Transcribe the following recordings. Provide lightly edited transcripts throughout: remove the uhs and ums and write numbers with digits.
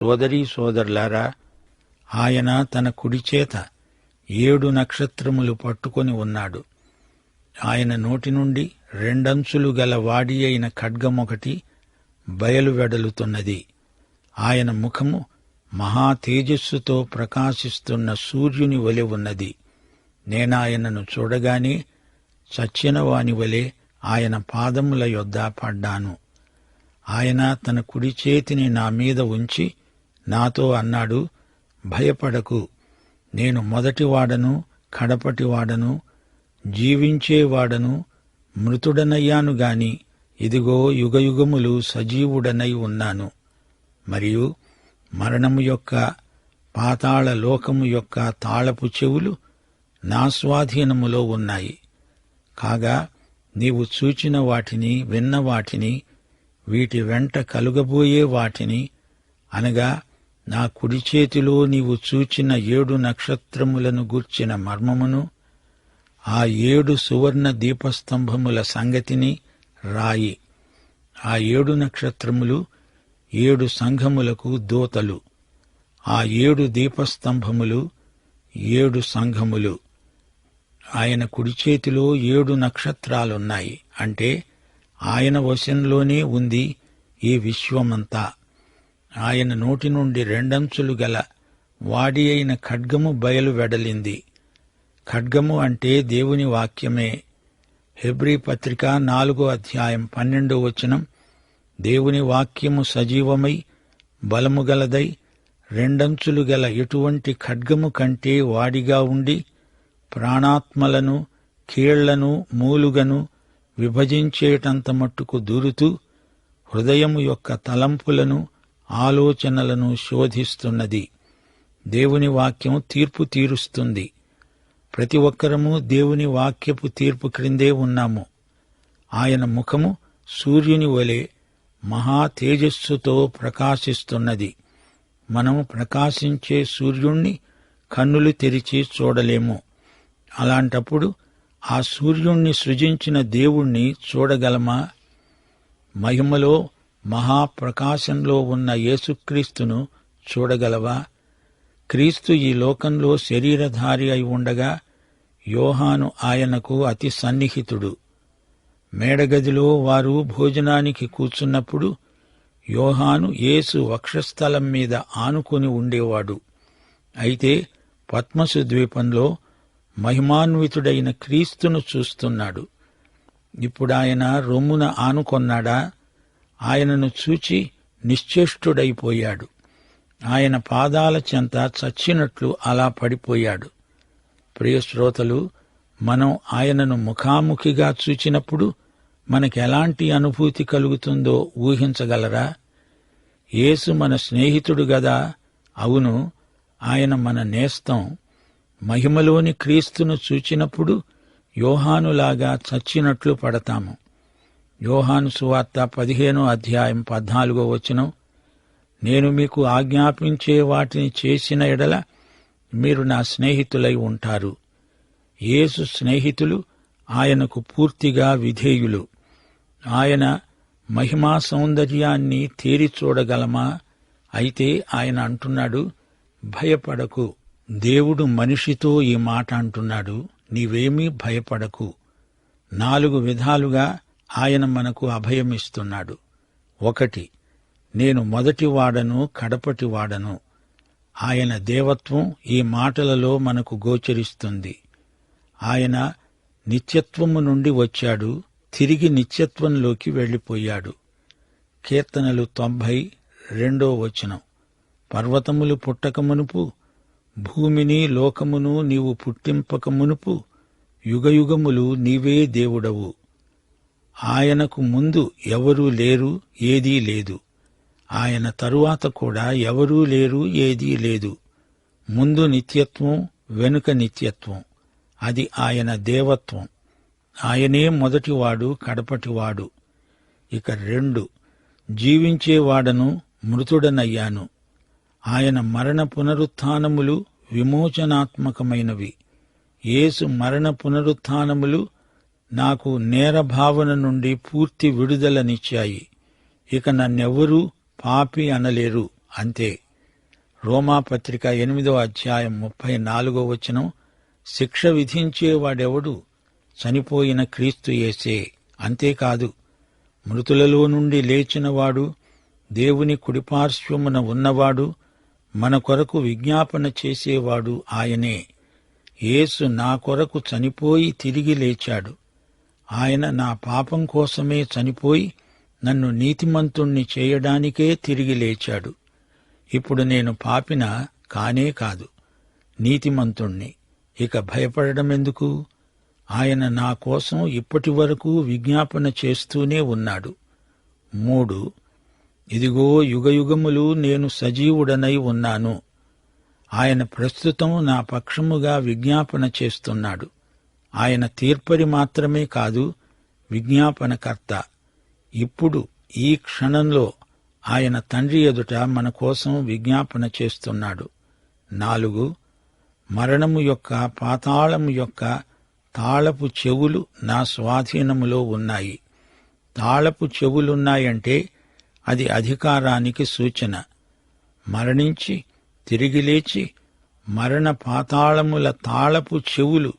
సోదరీ సోదరులారా, ఆయన తన కుడిచేత 7 నక్షత్రములు పట్టుకొని ఉన్నాడు. ఆయన నోటి నుండి 2 అంచులు గల వాడి అయిన ఖడ్గమొకటి బయలువెడలుతున్నది. ఆయన ముఖము మహా తేజస్సుతో ప్రకాశిస్తున్న సూర్యుని వలె ఉన్నది. నేనాయనను చూడగానే చచ్చిన వాని వలె ఆయన పాదముల యొద్ద పడ్డాను. ఆయన తన కుడి చేతిని నా మీద ఉంచి నాతో అన్నాడు, భయపడకు, నేను మొదటివాడను, కడపటివాడను, జీవించేవాడను, మృతుడనయ్యాను గాని ఇదిగో యుగయుగములు సజీవుడనై ఉన్నాను. మరియు మరణము యొక్క, పాతాళ లోకము యొక్క తాళపు చెవులు నా స్వాధీనములో ఉన్నాయి. కాగా నీవు చూచిన వాటిని, విన్న వాటిని, వీటి వెంట కలుగబోయే వాటిని, అనగా నా కుడి చేతిలో నీవు చూచిన 7 నక్షత్రములను గూర్చిన మర్మమును, ఆ 7 సువర్ణ దీపస్తంభముల సంగతిని రాయి. ఆ 7 నక్షత్రములు 7 సంఘములకు దూతలు. ఆ 7 దీపస్తంభములు 7 సంఘములు. ఆయన కుడి చేతిలో 7 నక్షత్రాలున్నాయి. అంటే ఆయన వశంలోనే ఉంది ఈ విశ్వమంతా. ఆయన నోటి నుండి 2 అంచులు గల వాడి అయిన ఖడ్గము బయలువెడలింది. ఖడ్గము అంటే దేవుని వాక్యమే. హెబ్రీ పత్రిక 4:12 దేవుని వాక్యము సజీవమై బలముగలదై 2 అంచులు గల ఎటువంటి ఖడ్గము కంటే వాడిగా ఉండి ప్రాణాత్మలను, కీళ్లను, మూలుగను విభజించేటంత మట్టుకు దూరుతూ హృదయము యొక్క తలంపులను, ఆలోచనలను శోధిస్తున్నది. దేవుని వాక్యం తీర్పు తీరుస్తుంది. ప్రతి ఒక్కరము దేవుని వాక్యపు తీర్పు క్రిందే ఉన్నాము. ఆయన ముఖము సూర్యుని వలె మహా తేజస్సుతో ప్రకాశిస్తున్నది. మనం ప్రకాశించే సూర్యుణ్ణి కన్నులు తెరిచి చూడలేము. అలాంటప్పుడు ఆ సూర్యుణ్ణి సృజించిన దేవుణ్ణి చూడగలమా? మహిమలో మహాప్రకాశంలో ఉన్న యేసుక్రీస్తును చూడగలవా? క్రీస్తు ఈ లోకంలో శరీరధారి అయి ఉండగా యోహాను ఆయనకు అతి సన్నిహితుడు. మేడగదిలో వారు భోజనానికి కూర్చున్నప్పుడు యోహాను యేసు వక్షస్థలం మీద ఆనుకుని ఉండేవాడు. అయితే పద్మసు ద్వీపంలో మహిమాన్వితుడైన క్రీస్తును చూస్తున్నాడు. ఇప్పుడాయన రొమ్మున ఆనుకొన్నాడా? ఆయనను చూచి నిశ్చేష్టుడైపోయాడు. ఆయన పాదాల చెంత చచ్చినట్లు అలా పడిపోయాడు. ప్రియశ్రోతలు, మనం ఆయనను ముఖాముఖిగా చూచినప్పుడు మనకెలాంటి అనుభూతి కలుగుతుందో ఊహించగలరా? యేసు మన స్నేహితుడు గదా. అవును, ఆయన మన నేస్తం. మహిమలోని క్రీస్తును చూచినప్పుడు యోహానులాగా చచ్చినట్లు పడతాము. యోహాను సువార్త 15:14 నేను మీకు ఆజ్ఞాపించే వాటిని చేసిన ఎడల మీరు నా స్నేహితులై ఉంటారు. యేసు స్నేహితులు ఆయనకు పూర్తిగా విధేయులు. ఆయన మహిమా సౌందర్యాన్ని తేరి చూడగలమా? అయితే ఆయన అంటున్నాడు, భయపడకు. దేవుడు మనిషితో ఈ మాట అంటున్నాడు, నీవేమీ భయపడకు. 4 విధాలుగా ఆయన మనకు అభయమిస్తున్నాడు. 1, నేను మొదటివాడను, కడపటివాడను. ఆయన దేవత్వం ఈ మాటలలో మనకు గోచరిస్తుంది. ఆయన నిత్యత్వము నుండి వచ్చాడు, తిరిగి నిత్యత్వంలోకి వెళ్లిపోయాడు. కీర్తనలు 90:2 పర్వతములు పుట్టకమునుపు, భూమిని లోకమును నీవు పుట్టింపకమునుపు యుగయుగములు నీవే దేవుడవు. ఆయనకు ముందు ఎవరూ లేరు, ఏదీ లేదు. ఆయన తరువాత కూడా ఎవరూ లేరు, ఏదీ లేదు. ముందు నిత్యత్వం, వెనుక నిత్యత్వం. అది ఆయన దేవత్వం. ఆయనే మొదటివాడు, కడపటివాడు. ఇక 2, జీవించేవాడను, మృతుడనయ్యాను. ఆయన మరణ పునరుత్థానములు విమోచనాత్మకమైనవి. యేసు మరణ పునరుత్థానములు నాకు నేరభావన నుండి పూర్తి విడుదలనిచ్చాయి. ఇక నన్నెవ్వరూ పాపి అనలేరు. అంతే. రోమాపత్రిక 8వ అధ్యాయం 34వ వచనం, శిక్ష విధించేవాడెవడు? చనిపోయిన క్రీస్తు యేసే. అంతేకాదు, మృతులలో నుండి లేచినవాడు, దేవుని కుడిపార్శ్వమున ఉన్నవాడు, మన కొరకు విజ్ఞాపన చేసేవాడు ఆయనే. యేసు నా కొరకు చనిపోయి తిరిగి లేచాడు. ఆయన నా పాపం కోసమే చనిపోయి నన్ను నీతిమంతుణ్ణి చేయడానికే తిరిగి లేచాడు. ఇప్పుడు నేను పాపిన కానే కాదు, నీతిమంతుణ్ణి. ఇక భయపడడమెందుకు? ఆయన నా కోసం ఇప్పటి వరకు విజ్ఞాపన చేస్తూనే ఉన్నాడు. 3. ఇదిగో యుగయుగములు నేను సజీవుడనై ఉన్నాను. ఆయన ప్రస్తుతం నా పక్షముగా విజ్ఞాపన చేస్తున్నాడు. ఆయన తీర్పరి మాత్రమే కాదు, విజ్ఞాపనకర్త. ఇప్పుడు ఈ క్షణంలో ఆయన తండ్రి ఎదుట మన కోసం విజ్ఞాపన చేస్తున్నాడు. 4. మరణము యొక్క, పాతాళము యొక్క తాళపు చెవులు నా స్వాధీనములో ఉన్నాయి. తాళపు చెవులున్నాయంటే అది అధికారానికి సూచన. మరణించి తిరిగి లేచి మరణ పాతాళముల తాళపు చెవులు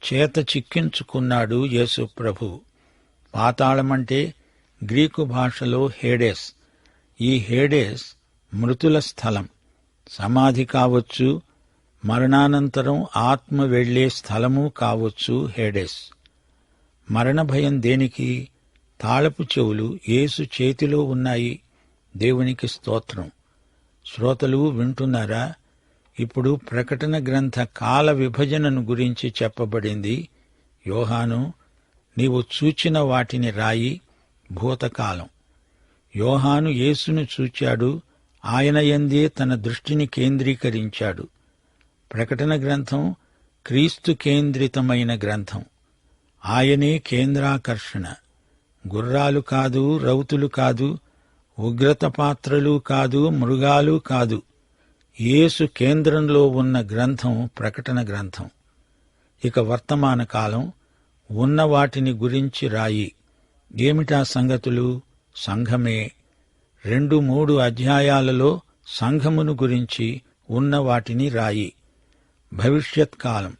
చేత చిక్కించుకున్నాడు యేసు ప్రభువు. పాతాళమంటే గ్రీకు భాషలో హేడెస్. ఈ హేడెస్ మృతుల స్థలం. సమాధి కావచ్చు, మరణానంతరం ఆత్మ వెళ్లే స్థలము కావచ్చు హేడెస్. మరణ భయం దేనికి? తాళపు చెవులు యేసు చేతిలో ఉన్నాయి. దేవునికి స్తోత్రం. శ్రోతలు వింటున్నారా? ఇప్పుడు ప్రకటన గ్రంథ కాల విభజనను గురించి చెప్పబడింది. యోహాను, నీవు చూచిన వాటిని రాయి. భూతకాలం. యోహాను యేసును చూచాడు. ఆయన యందే తన దృష్టిని కేంద్రీకరించాడు. ప్రకటన గ్రంథం క్రీస్తు కేంద్రితమైన గ్రంథం. ఆయనే కేంద్రాకర్షణ. గుర్రాలు కాదు, రౌతులు కాదు, ఉగ్రత పాత్రలు కాదు, మృగాలు కాదు. యేసు కేంద్రంలో ఉన్న గ్రంథం ప్రకటన గ్రంథం. ఇక వర్తమాన కాలం. ఉన్న వాటిని గురించి రాయి. ఏమిటా సంగతులు? సంఘమే. 2-3 అధ్యాయాలలో సంఘమును గురించి ఉన్న వాటిని రాయి. భవిష్యత్కాలం,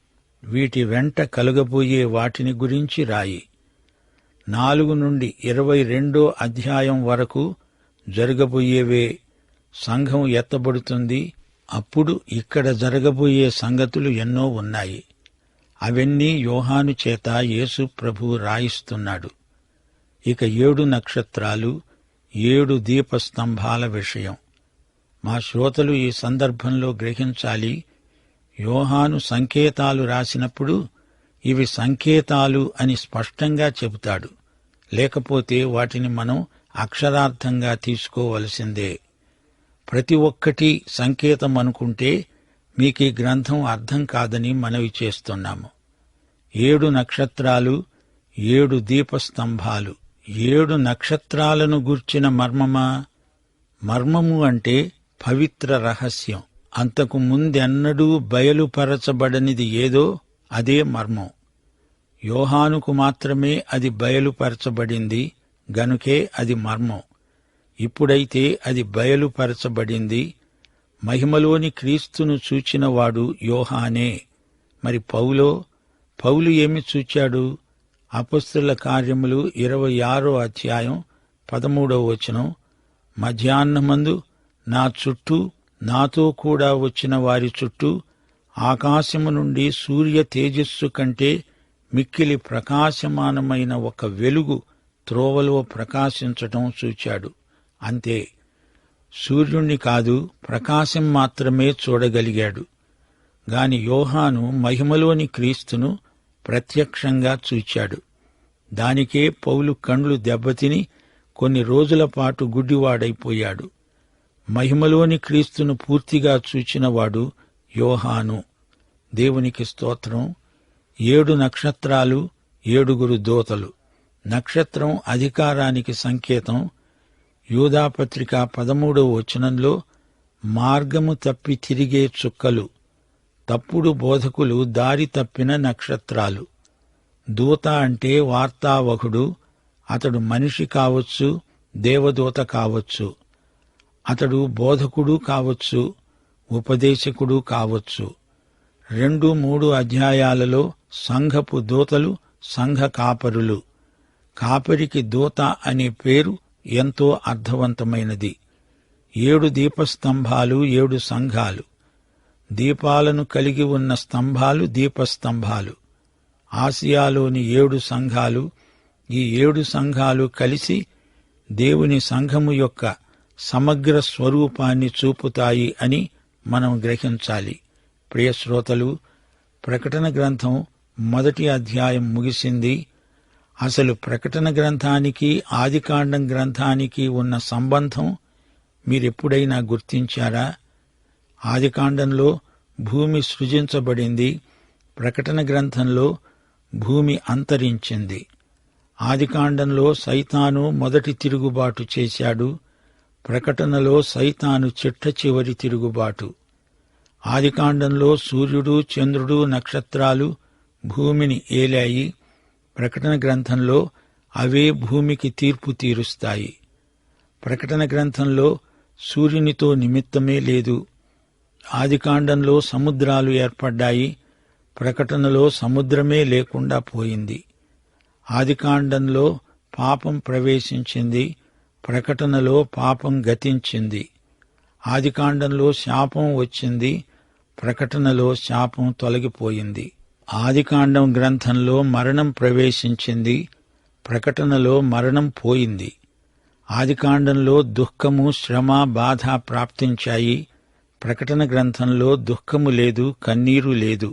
వీటి వెంట కలుగబోయే వాటిని గురించి రాయి. 4 నుండి 22 అధ్యాయం వరకు జరగబోయేవే. సంఘం ఎత్తబడుతుంది. అప్పుడు ఇక్కడ జరగబోయే సంగతులు ఎన్నో ఉన్నాయి. అవన్నీ యోహాను చేత యేసు ప్రభువు రాయిస్తున్నాడు. ఇక 7 నక్షత్రాలు, 7 దీపస్తంభాల విషయం. మా శ్రోతలు ఈ సందర్భంలో గ్రహించాలి. యోహాను సంకేతాలు రాసినప్పుడు ఇవి సంకేతాలు అని స్పష్టంగా చెబుతాడు. లేకపోతే వాటిని మనం అక్షరార్థంగా తీసుకోవలసిందే. ప్రతి ఒక్కటి సంకేతం అనుకుంటే మీకీ గ్రంథం అర్థం కాదని మనవి చేస్తున్నాము. 7 నక్షత్రాలు, 7 దీపస్తంభాలు. 7 నక్షత్రాలను గూర్చిన మర్మమా? మర్మము అంటే పవిత్ర రహస్యం. అంతకు ముందెన్నడూ బయలుపరచబడనిది ఏదో అదే మర్మం. యోహానుకు మాత్రమే అది బయలుపరచబడింది గనుకే అది మర్మం. ఇప్పుడైతే అది బయలుపరచబడింది. మహిమలోని క్రీస్తును చూచినవాడు యోహానే. మరి పౌలు ఏమి చూచాడు? అపొస్తలుల కార్యములు 26వ అధ్యాయం 13వ వచనం, మధ్యాహ్నమందు నా చుట్టూ నాతో కూడా వచ్చిన వారి చుట్టూ ఆకాశము నుండి సూర్య తేజస్సు కంటే మిక్కిలి ప్రకాశమానమైన ఒక వెలుగు త్రోవలో ప్రకాశించటం చూచాడు. అంతే. సూర్యుణ్ణి కాదు, ప్రకాశం మాత్రమే చూడగలిగాడు. గాని యోహాను మహిమలోని క్రీస్తును ప్రత్యక్షంగా చూచాడు. దానికే పౌలు కండ్లు దెబ్బతిని కొన్ని రోజుల పాటు గుడ్డివాడైపోయాడు. మహిమలోని క్రీస్తును పూర్తిగా చూచినవాడు యోహాను. దేవునికి స్తోత్రం. 7 నక్షత్రాలు, 7 దూతలు. నక్షత్రం అధికారానికి సంకేతం. యూదాపత్రిక 13వ వచనంలో మార్గము తప్పి తిరిగే చుక్కలు, తప్పుడు బోధకులు దారి తప్పిన నక్షత్రాలు. దూత అంటే వార్తావహుడు. అతడు మనిషి కావచ్చు, దేవదూత కావచ్చు. అతడు బోధకుడు కావచ్చు, ఉపదేశకుడు కావచ్చు. 2-3 అధ్యాయాలలో సంఘపు దూతలు, సంఘ కాపరులు. కాపరికి దూత అనే పేరు ఎంతో అర్థవంతమైనది. 7 దీపస్తంభాలు, 7 సంఘాలు. దీపాలను కలిగి ఉన్న స్తంభాలు దీపస్తంభాలు. ఆసియాలోని 7 సంఘాలు. ఈ 7 సంఘాలు కలిసి దేవుని సంఘము యొక్క సమగ్ర స్వరూపాన్ని చూపుతాయి అని మనం గ్రహించాలి. ప్రియ శ్రోతలు, ప్రకటన గ్రంథం 1వ అధ్యాయం ముగిసింది. అసలు ప్రకటన గ్రంథానికి ఆదికాండం గ్రంథానికి ఉన్న సంబంధం మీరెప్పుడైనా గుర్తించారా? ఆదికాండంలో భూమి సృజించబడింది. ప్రకటన గ్రంథంలో భూమి అంతరించింది. ఆదికాండంలో సైతాను మొదటి తిరుగుబాటు చేశాడు. ప్రకటనలో సైతాను చిట్ట చివరి తిరుగుబాటు. ఆదికాండంలో సూర్యుడు, చంద్రుడు, నక్షత్రాలు భూమిని ఏలాయి. ప్రకటన గ్రంథంలో అవే భూమికి తీర్పు తీరుస్తాయి. ప్రకటన గ్రంథంలో సూర్యునితో నిమిత్తమే లేదు. ఆదికాండంలో సముద్రాలు ఏర్పడ్డాయి. ప్రకటనలో సముద్రమే లేకుండా పోయింది. ఆదికాండంలో పాపం ప్రవేశించింది. ప్రకటనలో పాపం గతించింది. ఆదికాండంలో శాపం వచ్చింది. ప్రకటనలో శాపం తొలగిపోయింది. ఆదికాండం గ్రంథంలో మరణం ప్రవేశించింది. ప్రకటనలో మరణం పోయింది. ఆదికాండంలో దుఃఖము, శ్రమ, బాధ ప్రాప్తించాయి. ప్రకటన గ్రంథంలో దుఃఖము లేదు, కన్నీరు లేదు.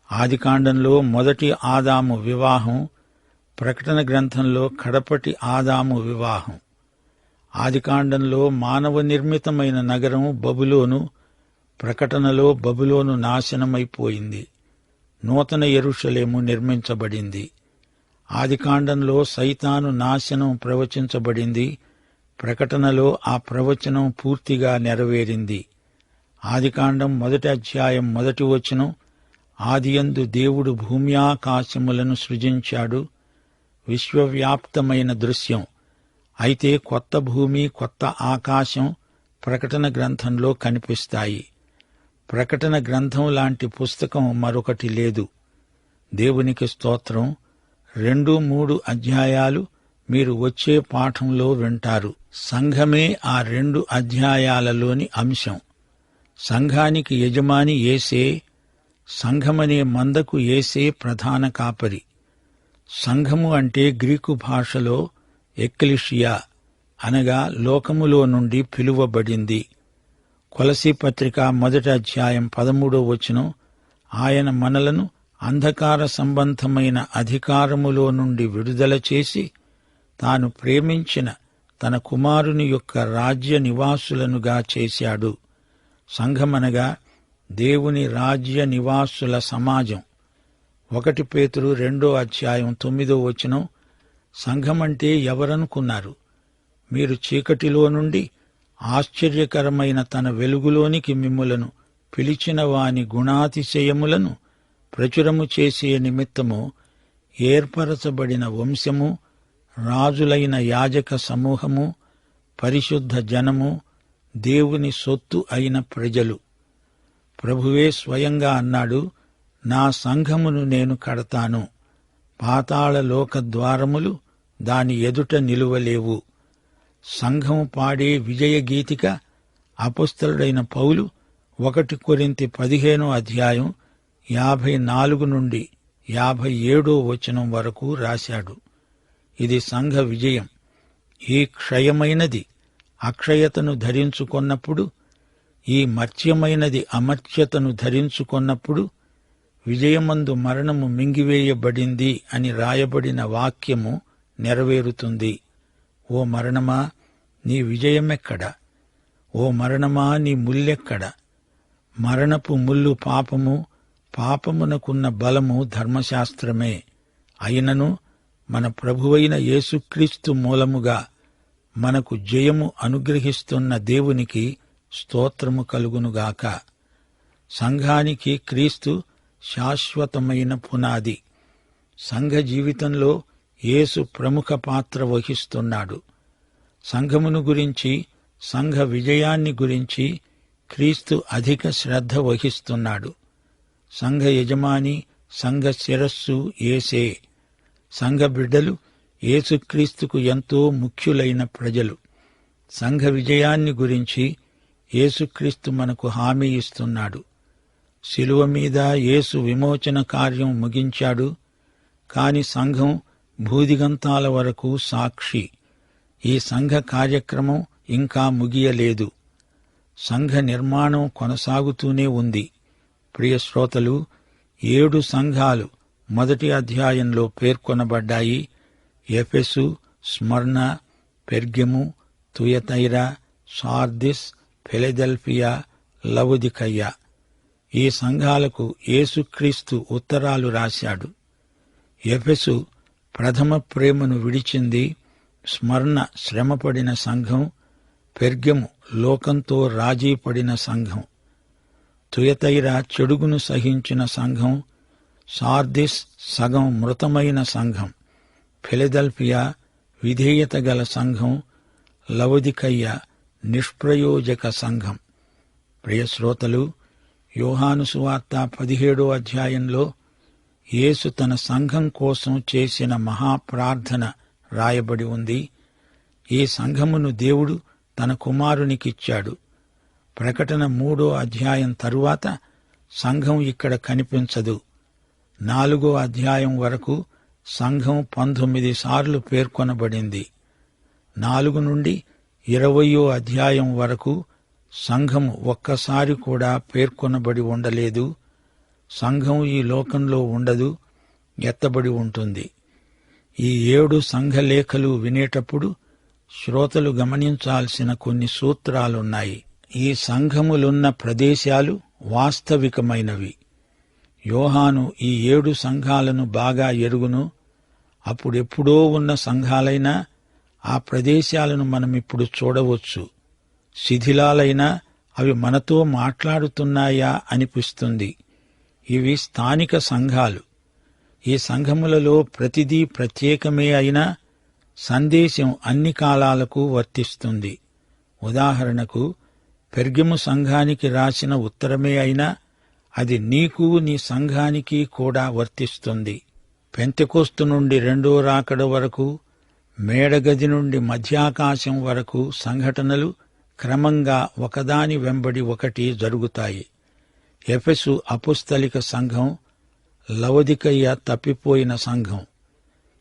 ఆదికాండంలో మొదటి ఆదాము వివాహం. ప్రకటన గ్రంథంలో కడపటి ఆదాము వివాహం. ఆదికాండంలో మానవ నిర్మితమైన నగరం బబులోను. ప్రకటనలో బబులోను నాశనమైపోయింది. నూతన యెరూషలేము నిర్మించబడింది. ఆదికాండంలో సైతాను నాశనం ప్రవచించబడింది. ప్రకటనలో ఆ ప్రవచనం పూర్తిగా నెరవేరింది. ఆదికాండం 1వ అధ్యాయం 1వ వచనం, ఆదియందు దేవుడు భూమ్యాకాశములను సృజించాడు. విశ్వవ్యాప్తమైన దృశ్యం. అయితే కొత్త భూమి, కొత్త ఆకాశం ప్రకటన గ్రంథంలో కనిపిస్తాయి. ప్రకటన గ్రంథం లాంటి పుస్తకం మరొకటి లేదు. దేవునికి స్తోత్రం. 2-3 అధ్యాయాలు మీరు వచ్చే పాఠంలో వింటారు. సంఘమే ఆ 2 అధ్యాయాలలోని అంశం. సంఘానికి యజమాని యేసే. సంఘమనే మందకు యేసే ప్రధాన కాపరి. సంఘము అంటే గ్రీకు భాషలో ఎక్లెషియా అనగా లోకములో నుండి పిలువబడింది. కొలసీ పత్రిక 1వ అధ్యాయం 13వ వచనం, ఆయన మనలను అంధకార సంబంధమైన అధికారములో నుండి విడుదల చేసి తాను ప్రేమించిన తన కుమారుని యొక్క రాజ్య నివాసులనుగా చేశాడు. సంఘమనగా దేవుని రాజ్య నివాసుల సమాజం. 1 పేతురు 2వ అధ్యాయం 9వ వచనం, సంఘమంటే ఎవరనుకున్నారు? మీరు చీకటిలో నుండి ఆశ్చర్యకరమైన తన వెలుగులోనికి మిమ్ములను పిలిచిన వాని గుణాతిశయములను ప్రచురము చేసే నిమిత్తము ఏర్పరచబడిన వంశము, రాజులైన యాజక సమూహము, పరిశుద్ధ జనము, దేవుని సొత్తు అయిన ప్రజలు. ప్రభువే స్వయంగా అన్నాడు, నా సంఘమును నేను కడతాను, పాతాళ లోక ద్వారములు దాని ఎదుట నిలువలేవు. సంఘం పాడే విజయ గీతిక అపొస్తలుడైన పౌలు 1 కొరింథీ 15వ అధ్యాయం 54 నుండి 57వ వచనం వరకు రాశాడు. ఇది సంఘ విజయం. ఈ క్షయమైనది అక్షయతను ధరించుకొన్నప్పుడు, ఈ మర్త్యమైనది అమర్త్యతను ధరించుకొన్నప్పుడు విజయమందు మరణము మింగివేయబడింది అని రాయబడిన వాక్యము నెరవేరుతుంది. ఓ మరణమా, నీ విజయమెక్కడ? ఓ మరణమా, నీ ముల్లెక్కడ? మరణపు ముల్లు పాపము, పాపమునకున్న బలము ధర్మశాస్త్రమే. అయినను మన ప్రభువైన యేసుక్రీస్తు మూలముగా మనకు జయము అనుగ్రహిస్తున్న దేవునికి స్తోత్రము కలుగునుగాక. సంఘానికి క్రీస్తు శాశ్వతమైన పునాది. సంఘ జీవితంలో యేసు ప్రముఖ పాత్ర వహిస్తున్నాడు. సంఘమును గురించి, సంఘ విజయాన్ని గురించి క్రీస్తు అధిక శ్రద్ధ వహిస్తున్నాడు. సంఘ యజమాని, సంఘ శిరస్సు యేసే. సంఘ బిడ్డలు యేసుక్రీస్తుకు ఎంతో ముఖ్యులైన ప్రజలు. సంఘ విజయాన్ని గురించి యేసుక్రీస్తు మనకు హామీ ఇస్తున్నాడు. శిలువ మీద యేసు విమోచన కార్యం ముగించాడు. కాని సంఘం భూదిగంతాల వరకు సాక్షి. ఈ సంఘ కార్యక్రమం ఇంకా ముగియలేదు. సంఘ నిర్మాణం కొనసాగుతూనే ఉంది. ప్రియ శ్రోతలు, 7 సంఘాలు మొదటి అధ్యాయంలో పేర్కొనబడ్డాయి. ఎఫెసు, స్మర్ణ, Pergamum, Thyatira, Sardis, Philadelphia, Laodicea. ఈ సంఘాలకు యేసుక్రీస్తు ఉత్తరాలు రాశాడు. ఎఫెసు ప్రథమ ప్రేమను విడిచింది. స్మర్ణ శ్రమపడిన సంఘం. పెర్గెము లోకంతో రాజీపడిన సంఘం. తుయతైరా చెడుగును సహించిన సంఘం. సార్దిస్ సగం మృతమైన సంఘం. ఫిలదెల్ఫియా విధేయత గల సంఘం. లవొదికయ నిష్ప్రయోజక సంఘం. ప్రియశ్రోతలు, యోహాను సువార్త 17వ అధ్యాయంలో యేసు తన సంఘం కోసం చేసిన మహాప్రార్థన రాయబడి ఉంది. ఈ సంఘమును దేవుడు తన కుమారునికిచ్చాడు. ప్రకటన 3వ అధ్యాయం తరువాత సంఘం ఇక్కడ కనిపించదు. 4వ అధ్యాయం వరకు సంఘం 19 సార్లు పేర్కొనబడింది. 4 నుండి 20వ అధ్యాయం వరకు సంఘము ఒక్కసారి కూడా పేర్కొనబడి ఉండలేదు. సంఘం ఈ లోకంలో ఉండదు, ఎత్తబడి ఉంటుంది. ఈ 7 సంఘలేఖలు వినేటప్పుడు శ్రోతలు గమనించాల్సిన కొన్ని సూత్రాలున్నాయి. ఈ సంఘములున్న ప్రదేశాలు వాస్తవికమైనవి. యోహాను ఈ 7 సంఘాలను బాగా ఎరుగును. అప్పుడెప్పుడో ఉన్న సంఘాలైనా ఆ ప్రదేశాలను మనమిప్పుడు చూడవచ్చు. శిథిలాలైనా అవి మనతో మాట్లాడుతున్నాయా అనిపిస్తుంది. ఇవి స్థానిక సంఘాలు. ఈ సంఘములలో ప్రతిదీ ప్రత్యేకమే అయినా సందేశం అన్ని కాలాలకు వర్తిస్తుంది. ఉదాహరణకు, పెర్గెము సంఘానికి రాసిన ఉత్తరమే అయినా అది నీకు, నీ సంఘానికి కూడా వర్తిస్తుంది. పెంతెకొస్తు నుండి 2వ రాకడ వరకు, మేడగది నుండి మధ్యాకాశం వరకు సంఘటనలు క్రమంగా ఒకదాని వెంబడి ఒకటి జరుగుతాయి. ఎఫెసు అపుస్తలిక సంఘం, లవొదికయ తప్పిపోయిన సంఘం.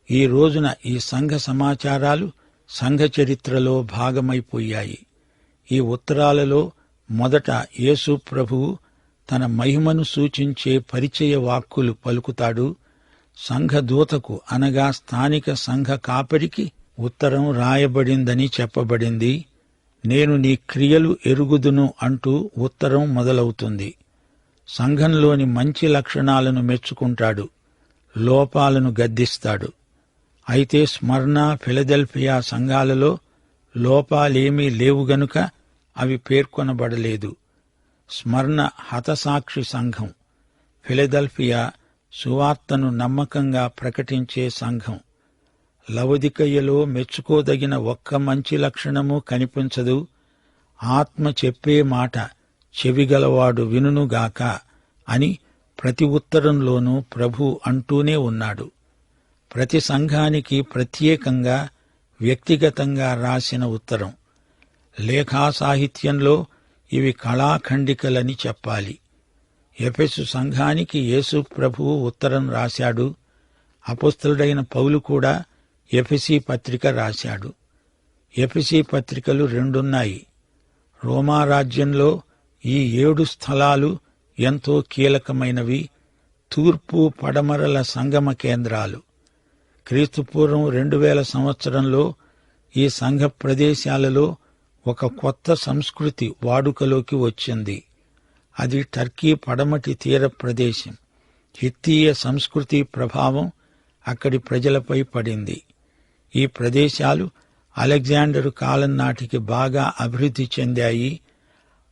ఈ రోజున ఈ సంఘ సమాచారాలు సంఘ చరిత్రలో భాగమైపోయాయి. ఈ ఉత్తరాలలో మొదట యేసు ప్రభువు తన మహిమను సూచించే పరిచయ వాక్కులు పలుకుతాడు. సంఘ దూతకు అనగా స్థానిక సంఘ కాపరికి ఉత్తరం రాయబడిందని చెప్పబడింది. నేను నీ క్రియలు ఎరుగుదును అంటూ ఉత్తరం మొదలవుతుంది. సంఘంలోని మంచి లక్షణాలను మెచ్చుకుంటాడు, లోపాలను గద్దిస్తాడు. అయితే స్మర్ణ, ఫిలదెల్ఫియా సంఘాలలో లోపాలేమీ లేవు గనుక అవి పేర్కొనబడలేదు. స్మర్ణ హతసాక్షి సంఘం. ఫిలదెల్ఫియా సువార్తను నమ్మకంగా ప్రకటించే సంఘం. లవొదికయలో మెచ్చుకోదగిన ఒక్క మంచి లక్షణము కనిపించదు. ఆత్మ చెప్పే మాట చెవిగలవాడు వినుగాక అని ప్రతి ఉత్తరంలోనూ ప్రభు అంటూనే ఉన్నాడు. ప్రతి సంఘానికి ప్రత్యేకంగా, వ్యక్తిగతంగా రాసిన ఉత్తరం. లేఖా సాహిత్యంలో ఇవి కళాఖండికలని చెప్పాలి. ఎఫెసు సంఘానికి యేసు ప్రభువు ఉత్తరం రాశాడు. అపొస్తలుడైన పౌలు కూడా ఎఫెసీ పత్రిక రాశాడు. ఎఫెసీ పత్రికలు 2 రోమారాజ్యంలో ఈ 7 స్థలాలు ఎంతో కీలకమైనవి. తూర్పు పడమరల సంగమ కేంద్రాలు. క్రీస్తుపూర్వం 2000 సంవత్సరంలో ఈ సంఘ ప్రదేశాలలో ఒక కొత్త సంస్కృతి వాడుకలోకి వచ్చింది. అది టర్కీ పడమటి తీర ప్రదేశం. హిత్తీయ సంస్కృతి ప్రభావం అక్కడి ప్రజలపై పడింది. ఈ ప్రదేశాలు అలెగ్జాండరు కాలం నాటికి బాగా అభివృద్ధి చెందాయి.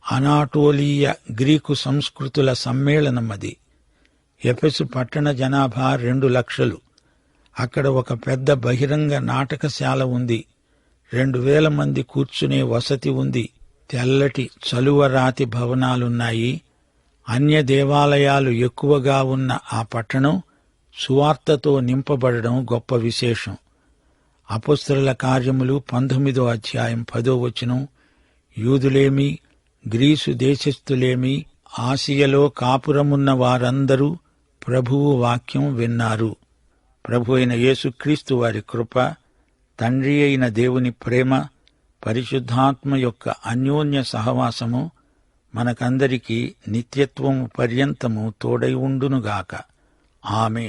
అనాటోలీయ గ్రీకు సంస్కృతుల సమ్మేళనమది. ఎఫెసు పట్టణ జనాభా 2 లక్షలు. అక్కడ ఒక పెద్ద బహిరంగ నాటకశాల ఉంది. 2000 మంది కూర్చునే వసతి ఉంది. తెల్లటి చలువరాతి భవనాలున్నాయి. అన్య దేవాలయాలు ఎక్కువగా ఉన్న ఆ పట్టణం సువార్తతో నింపబడడం గొప్ప విశేషం. అపొస్తలుల కార్యములు 19వ అధ్యాయం 10వ వచనం, యూదులేమి గ్రీసు దేశస్థులేమి ఆసియలో కాపురమున్న వారందరూ ప్రభువు వాక్యం విన్నారు. ప్రభు అయిన యేసుక్రీస్తు వారి కృప, తండ్రి అయిన దేవుని ప్రేమ, పరిశుద్ధాత్మ యొక్క అన్యోన్య సహవాసము మనకందరికీ నిత్యత్వము పర్యంతము తోడై ఉండునుగాక. ఆమేన్.